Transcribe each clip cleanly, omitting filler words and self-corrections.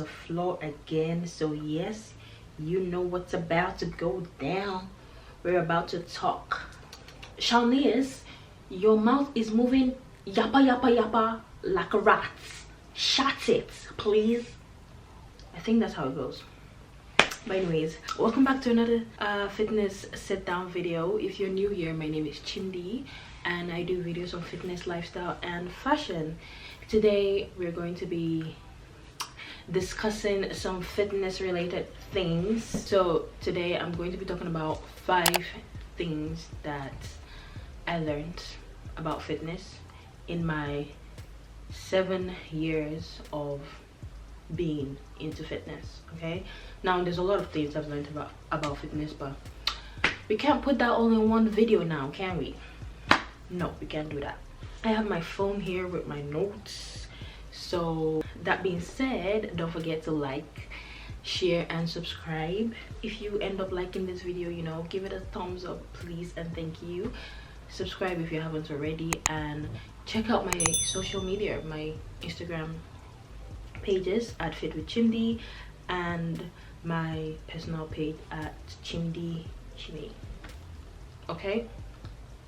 the floor again. So yes, you know what's about to go down. We're about to talk. Shawnees, your mouth is moving yappa yappa yappa like a rat. Shut it, please. I think that's how it goes. But anyways, welcome back to another fitness sit down video. If you're new here, my name is Chindi and I do videos on fitness, lifestyle and fashion. Today we're going to be discussing some fitness related things. So today I'm going to be talking about 5 things that I learned about fitness in my 7 years of being into fitness. Okay, now there's a lot of things I've learned about fitness, but we can't put that all in one video now, can we? No, we can't do that. I have my phone here with my notes. So that being said, don't forget to like, share and subscribe. If you end up liking this video, you know, give it a thumbs up please and thank you. Subscribe if you haven't already, and check out my social media, my Instagram pages at Fit with Chindi and my personal page at Chindi Chini. Okay,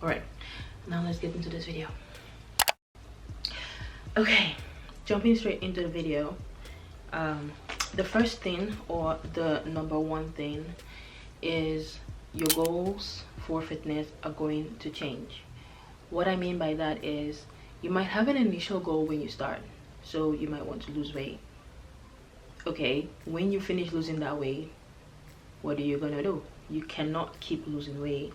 all right, now let's get into this video. Okay, jumping straight into the video. The first thing, or the number one thing, is your goals for fitness are going to change. What I mean by that is you might have an initial goal when you start. So you might want to lose weight. Okay, when you finish losing that weight, what are you gonna do? You cannot keep losing weight.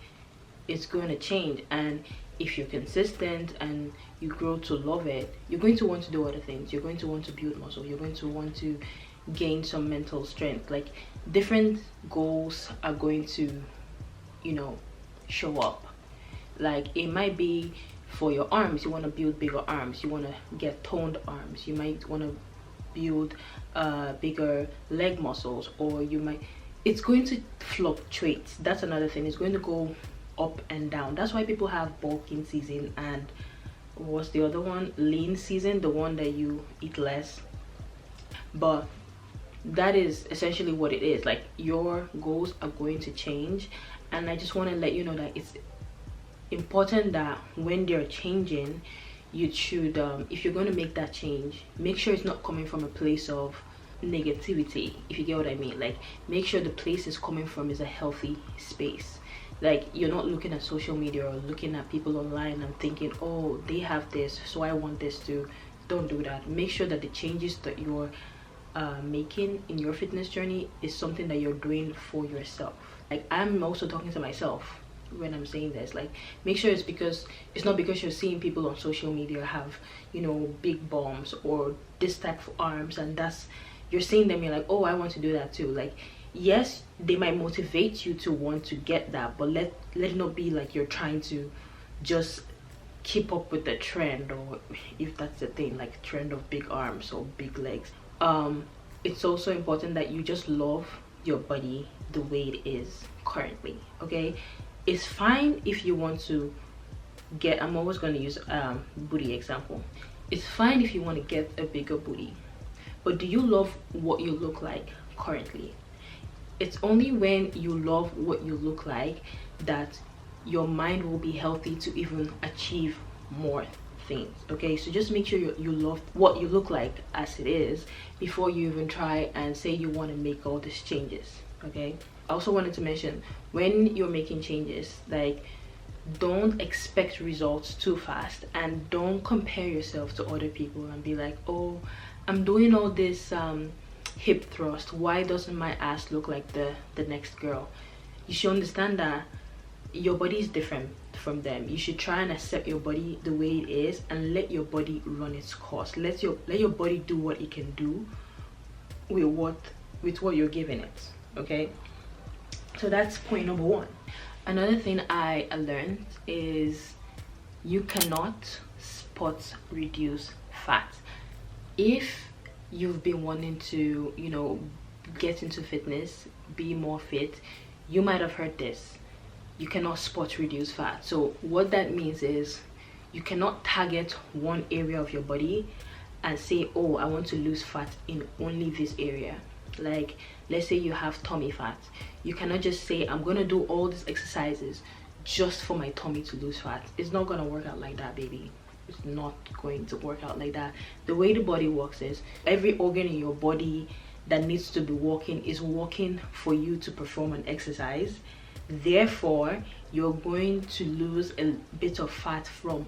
It's going to change, and if you're consistent and you grow to love it, you're going to want to do other things. You're going to want to build muscle. You're going to want to gain some mental strength. Like, different goals are going to, you know, show up. Like, it might be for your arms, you want to build bigger arms, you want to get toned arms, you might want to build bigger leg muscles, or you might, it's going to fluctuate. That's another thing. It's going to go up and down. That's why people have bulking season and what's the other one, lean season, the one that you eat less. But that is essentially what it is. Like, your goals are going to change, and I just want to let you know that it's important that when they're changing, you should if you're going to make that change, make sure it's not coming from a place of negativity, if you get what I mean. Like, make sure the place is coming from is a healthy space. Like, you're not looking at social media or looking at people online and thinking, oh, they have this, so I want this too. Don't do that. Make sure that the changes that you're making in your fitness journey is something that you're doing for yourself. Like, I'm also talking to myself when I'm saying this. Like, make sure it's not because you're seeing people on social media have, you know, big bombs or this type of arms, and that's, you're seeing them, you're like, oh, I want to do that too. Like, yes, they might motivate you to want to get that, but let it not be like you're trying to just keep up with the trend, or if that's the thing, like trend of big arms or big legs. It's also important that you just love your body the way it is currently. Okay, it's fine if you want to get, I'm always going to use booty example. It's fine if you want to get a bigger booty, but do you love what you look like currently? It's only when you love what you look like that your mind will be healthy to even achieve more things. Okay, so just make sure you love what you look like as it is before you even try and say you want to make all these changes. Okay, I also wanted to mention, when you're making changes, like, don't expect results too fast, and don't compare yourself to other people and be like, oh, I'm doing all this hip thrust, why doesn't my ass look like the next girl? You should understand that your body is different from them. You should try and accept your body the way it is and let your body run its course. Let your body do what it can do with what you're giving it. Okay, so that's point number 1. Another thing I learned is you cannot spot reduce fat. If you've been wanting to, you know, get into fitness, be more fit, you might have heard this: you cannot spot reduce fat. So what that means is you cannot target one area of your body and say, oh, I want to lose fat in only this area. Like, let's say you have tummy fat. You cannot just say, I'm gonna do all these exercises just for my tummy to lose fat. It's not gonna work out like that, baby. It's not going to work out like that. The way the body works is every organ in your body that needs to be working is working for you to perform an exercise. Therefore, you're going to lose a bit of fat from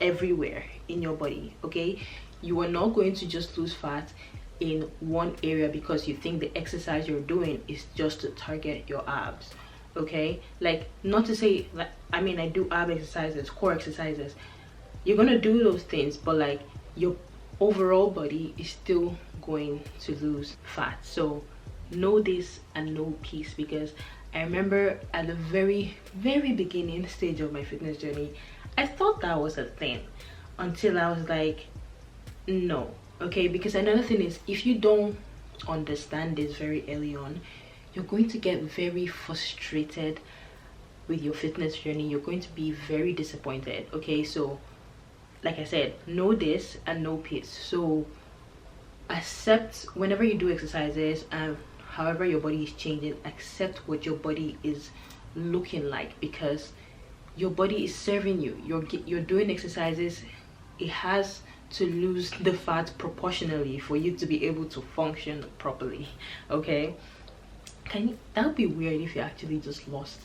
everywhere in your body. Okay, you are not going to just lose fat in one area because you think the exercise you're doing is just to target your abs. Okay, like, not to say, like, I mean, I do ab exercises, core exercises. You're gonna do those things, but like, your overall body is still going to lose fat. So know this and know peace, because I remember at the very beginning stage of my fitness journey, I thought that was a thing until I was like, no. Okay, because another thing is, if you don't understand this very early on, you're going to get very frustrated with your fitness journey. You're going to be very disappointed. Okay, so like I said, know this and know peace. So accept whenever you do exercises and however your body is changing, accept what your body is looking like, because your body is serving you. You're doing exercises. It has to lose the fat proportionally for you to be able to function properly. Okay, that would be weird if you actually just lost.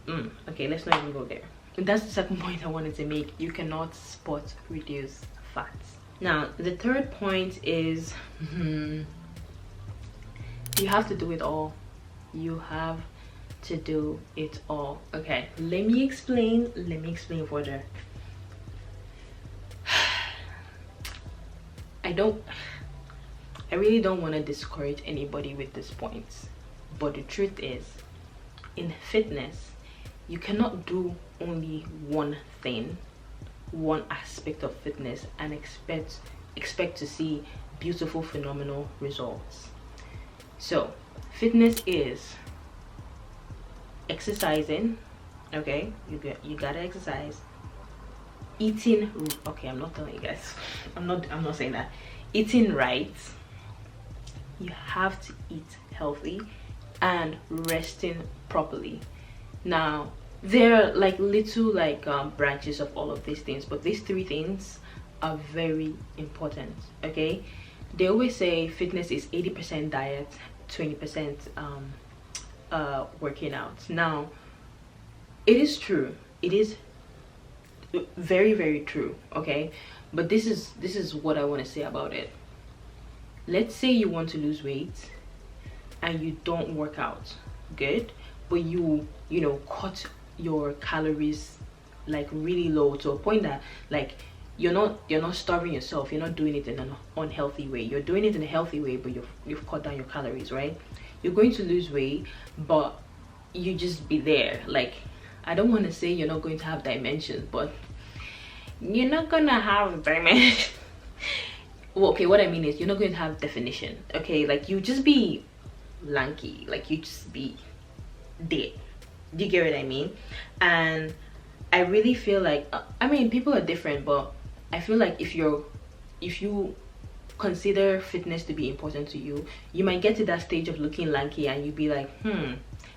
Okay, let's not even go there. That's the second point I wanted to make. You cannot spot reduce fats. Now the third point is you have to do it all. You have to do it all. Okay, let me explain further. I really don't want to discourage anybody with this point, but the truth is, in fitness, you cannot do only one thing, one aspect of fitness, and expect to see beautiful, phenomenal results. So fitness is exercising. Okay, you gotta exercise. Eating, okay, I'm not telling you guys, I'm not saying that. Eating right. You have to eat healthy and resting properly. Now there are like little branches of all of these things, but these three things are very important. Okay, they always say fitness is 80% diet, 20% working out. Now it is true, it is very true. Okay, but this is what I want to say about it. Let's say you want to lose weight and you don't work out good, but you know, cut your calories like really low to a point that like you're not starving yourself. You're not doing it in an unhealthy way. You're doing it in a healthy way, but you've cut down your calories, right? You're going to lose weight, but you just be there. Like, I don't want to say you're not going to have dimensions, but you're not gonna have dimensions. Well, okay, what I mean is you're not going to have definition. Okay, like you just be lanky, like you just be there. Do you get what I mean? And I really feel like, I mean, people are different, but I feel like if you consider fitness to be important to you, you might get to that stage of looking lanky and you'd be like,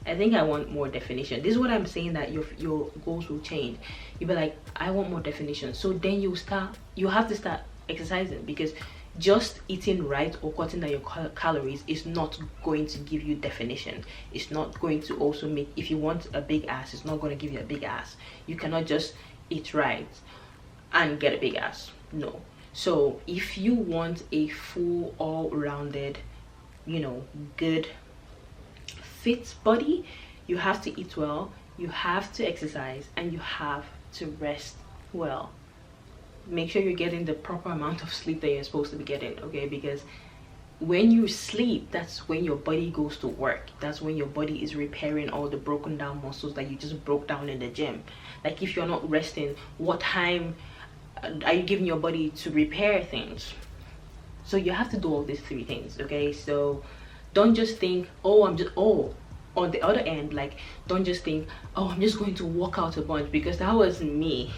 I think I want more definition. This is what I'm saying, that your goals will change. You'll be like, I want more definition. So then you have to start exercising, because just eating right or cutting down your calories is not going to give you definition. It's not going to also make, if you want a big ass, it's not going to give you a big ass. You cannot just eat right and get a big ass. No. So if you want a full, all-rounded, you know, good fit body, you have to eat well, you have to exercise, and you have to rest well. Make sure you're getting the proper amount of sleep that you're supposed to be getting. Okay, because when you sleep, that's when your body goes to work. That's when your body is repairing all the broken down muscles that you just broke down in the gym. Like, if you're not resting, what time are you giving your body to repair things? So you have to do all these three things. Okay, so don't just think, on the other end, like, don't just think, I'm just going to work out a bunch, because that was me.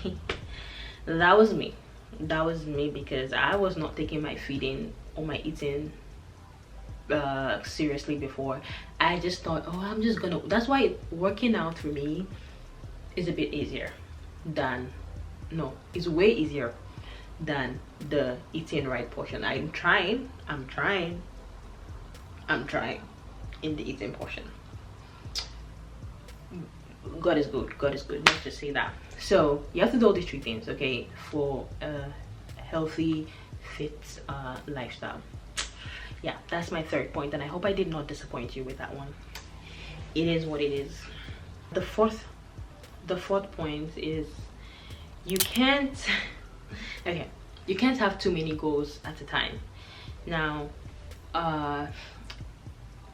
That was me. that was me, because I was not taking my feeding or my eating seriously before. I just thought, oh, I'm just gonna, that's why working out for me is a bit easier than, no, it's way easier than the eating right portion. I'm trying in the eating portion. God is good, God is good, let's just say that. So you have to do all these 3 things, okay, for a healthy, fit lifestyle. Yeah, that's my 3rd point, and I hope I did not disappoint you with that one. It is what it is. The fourth point is, you can't okay, you can't have too many goals at a time. Now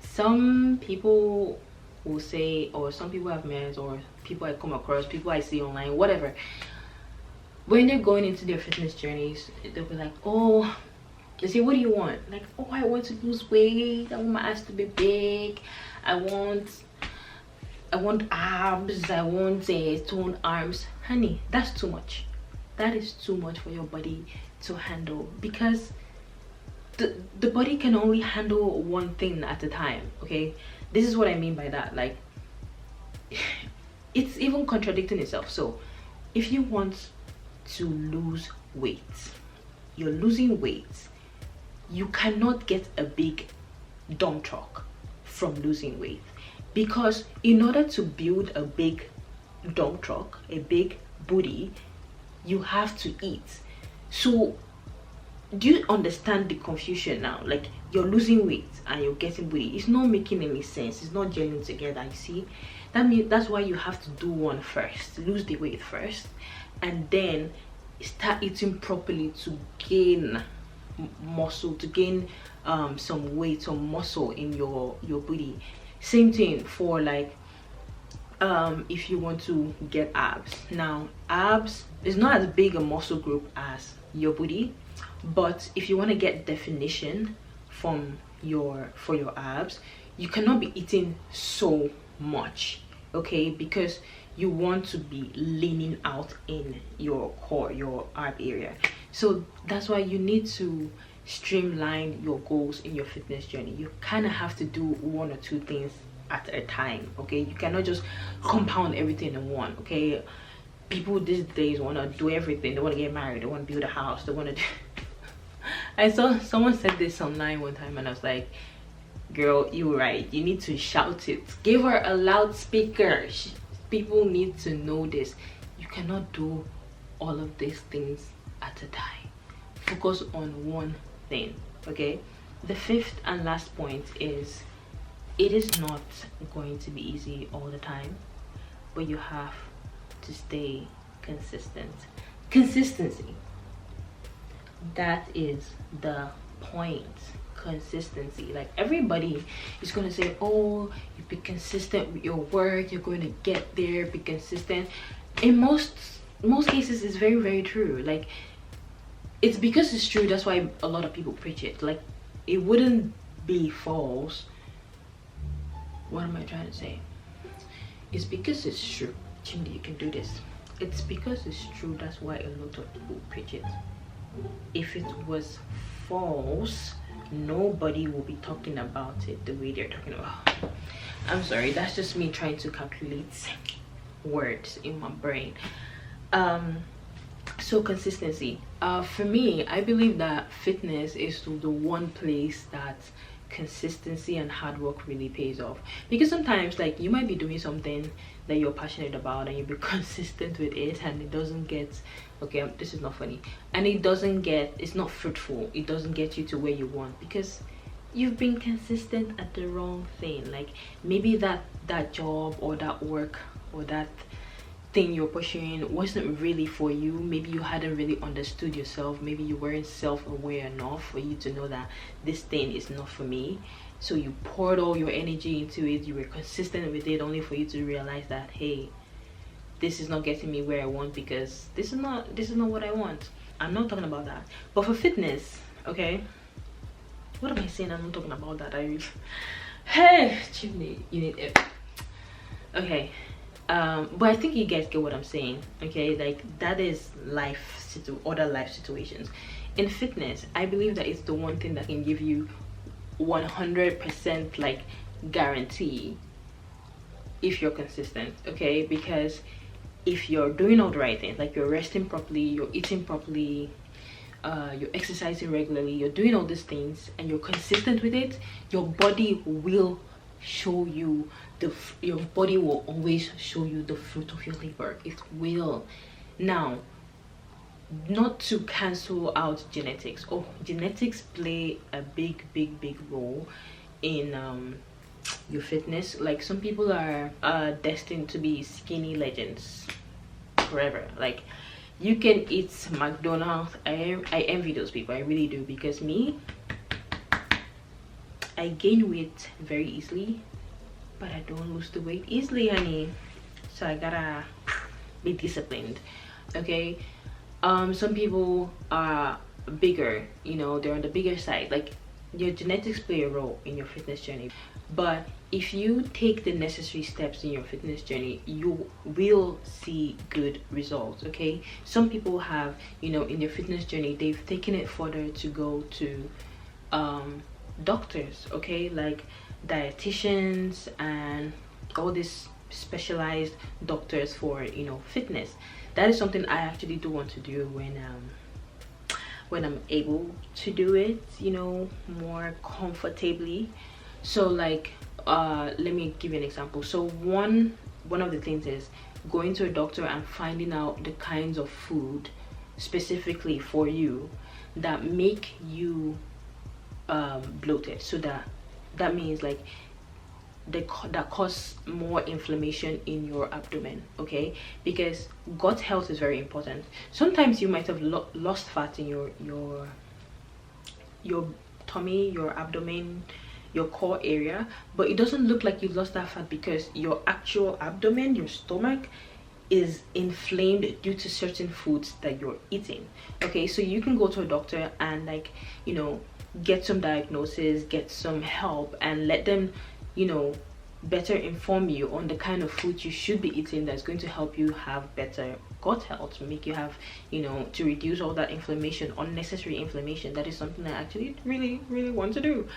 some people will say, or some people I've met, or people I come across, people I see online, whatever, when they're going into their fitness journeys, they'll be like, oh, they say, what do you want? Like, oh, I want to lose weight, I want my ass to be big, I want abs, I want toned arms. Honey, that's too much. That is too much for your body to handle, because the body can only handle one thing at a time. Okay, this is what I mean by that. Like, it's even contradicting itself. So if you want to lose weight, you're losing weight, you cannot get a big dump truck from losing weight, because in order to build a big dump truck, a big booty, you have to eat. So do you understand the confusion now? Like, you're losing weight and you're getting booty. It's not making any sense. It's not gelling together. You see, that means that's why you have to do one first, lose the weight first, and then start eating properly to gain muscle, to gain some weight, some muscle in your booty. Same thing for, like, if you want to get abs. Now, abs is not as big a muscle group as your booty, but if you want to get definition for your abs, you cannot be eating so much, okay, because you want to be leaning out in your core, your ab area. So that's why you need to streamline your goals in your fitness journey. You kind of have to do 1 or 2 things at a time, okay? You cannot just compound everything in one, okay? People these days want to do everything. They want to get married, they want to build a house, they want to do I saw someone said this online one time, and I was like, girl, you're right, you need to shout it, give her a loudspeaker. People need to know this. You cannot do all of these things at a time. Focus on one thing, okay? The 5th and last point is, it is not going to be easy all the time, but you have to stay consistent. Consistency, that is the point. Consistency. Like, everybody is going to say, oh, you be consistent with your work, you're going to get there, be consistent. In most cases, it's very, very true. Like, it's because it's true, that's why a lot of people preach it. Like, it wouldn't be false. What am I trying to say? It's because it's true. Chimdi, you can do this. It's because it's true, that's why a lot of people preach it. If it was false, nobody will be talking about it the way they're talking about. I'm sorry, that's just me trying to calculate words in my brain. So consistency, for me, I believe that fitness is the one place that consistency and hard work really pays off. Because sometimes, like, you might be doing something that you're passionate about and you be consistent with it, and it doesn't get, okay, this is not funny, and it's not fruitful, it doesn't get you to where you want, because you've been consistent at the wrong thing. Like, maybe that job or that work or that thing you're pursuing wasn't really for you. Maybe you hadn't really understood yourself, maybe you weren't self-aware enough for you to know that this thing is not for me. So you poured all your energy into it, you were consistent with it, only for you to realize that, hey, this is not getting me where I want, because this is not what I want. I'm not talking about that. But for fitness, okay, what am I saying? I'm not talking about that. Hey, chimney, you need it. Okay, but I think you guys get what I'm saying, okay? Like, that is life other life situations. In fitness, I believe that it's the one thing that can give you 100% like guarantee if you're consistent, okay? Because if you're doing all the right things, like you're resting properly, you're eating properly, you're exercising regularly, you're doing all these things, and you're consistent with it, your body will show you your body will always show you the fruit of your labor. It will. Now, not to cancel out genetics. Oh, genetics play a big role in your fitness. Like, some people are destined to be skinny legends forever. Like, you can eat McDonald's. I envy those people, I really do, because me, I gain weight very easily, but I don't lose the weight easily, honey. So I gotta be disciplined, okay? Some people are bigger, you know, they're on the bigger side. Like, your genetics play a role in your fitness journey, but if you take the necessary steps in your fitness journey, you will see good results, okay? Some people have, you know, in their fitness journey, they've taken it further to go to doctors, okay, like dietitians and all these specialized doctors for, you know, fitness. That is something I actually do want to do when I'm able to do it, you know, more comfortably. So like, let me give you an example. So one of the things is going to a doctor and finding out the kinds of food specifically for you that make you bloated. So that means like that cause more inflammation in your abdomen, okay? Because gut health is very important. Sometimes you might have lost fat in your tummy, your abdomen, your core area, but it doesn't look like you lost that fat because your actual abdomen, your stomach, is inflamed due to certain foods that you're eating, okay? So you can go to a doctor and, like, you know, get some diagnosis, get some help, and let them, you know, better inform you on the kind of food you should be eating that's going to help you have better gut health, to make you have, you know, to reduce all that inflammation, unnecessary inflammation. That is something I actually really want to do.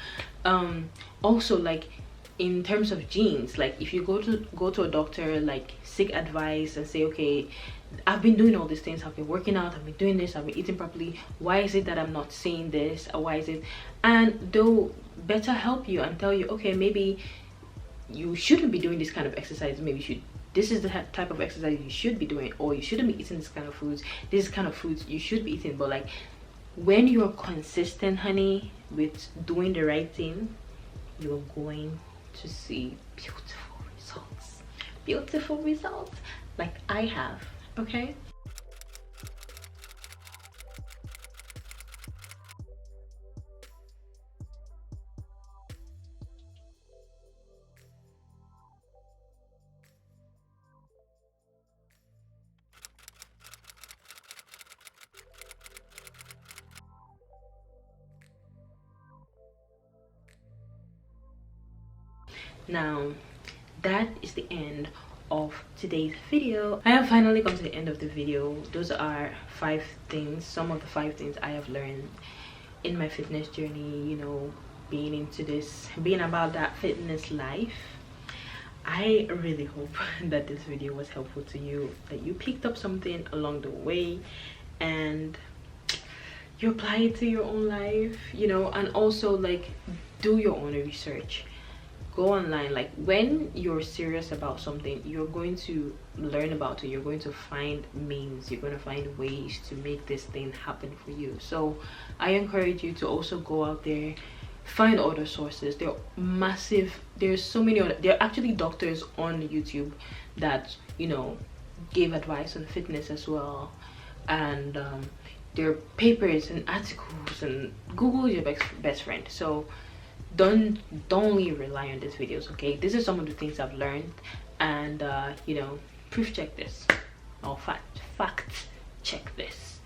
Also, like, in terms of genes, like, if you go to a doctor, like, seek advice and say, okay, I've been doing all these things, I've been working out, I've been doing this, I've been eating properly, why is it that I'm not seeing this, or why is it, and they'll better help you and tell you, okay, maybe you shouldn't be doing this kind of exercise, maybe you should, this is the type of exercise you should be doing, or you shouldn't be eating this kind of foods, this kind of foods you should be eating. But like, when you're consistent, honey, with doing the right thing, you're going to see beautiful results like I have, okay? Now, that is the end of today's video. I have finally come to the end of the video. Those are 5 things, some of the 5 things I have learned in my fitness journey, you know, being into this, being about that fitness life. I really hope that this video was helpful to you, that you picked up something along the way and you apply it to your own life, you know. And also, like, do your own research. Go online. Like, when you're serious about something, you're going to learn about it, you're going to find means, you're going to find ways to make this thing happen for you. So I encourage you to also go out there, find other sources. They're massive. There's so many other, there are actually doctors on YouTube that, you know, give advice on fitness as well. And there are papers and articles, and Google is your best friend. So don't only rely on these videos, okay? This is some of the things I've learned, and you know, proof check this, or fact check this.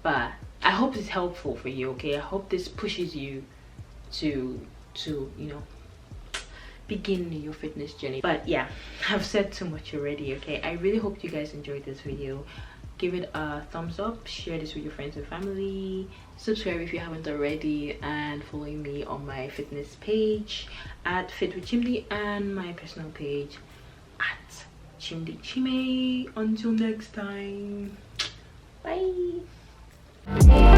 But I hope it's helpful for you, okay? I hope this pushes you to you know, begin your fitness journey. But yeah, I've said too much already, okay? I really hope you guys enjoyed this video. give it a thumbs up, share this with your friends and family, subscribe if you haven't already, and follow me on my fitness page at Fit with Chimdi and my personal page at Chimdi Chime. Until next time, bye.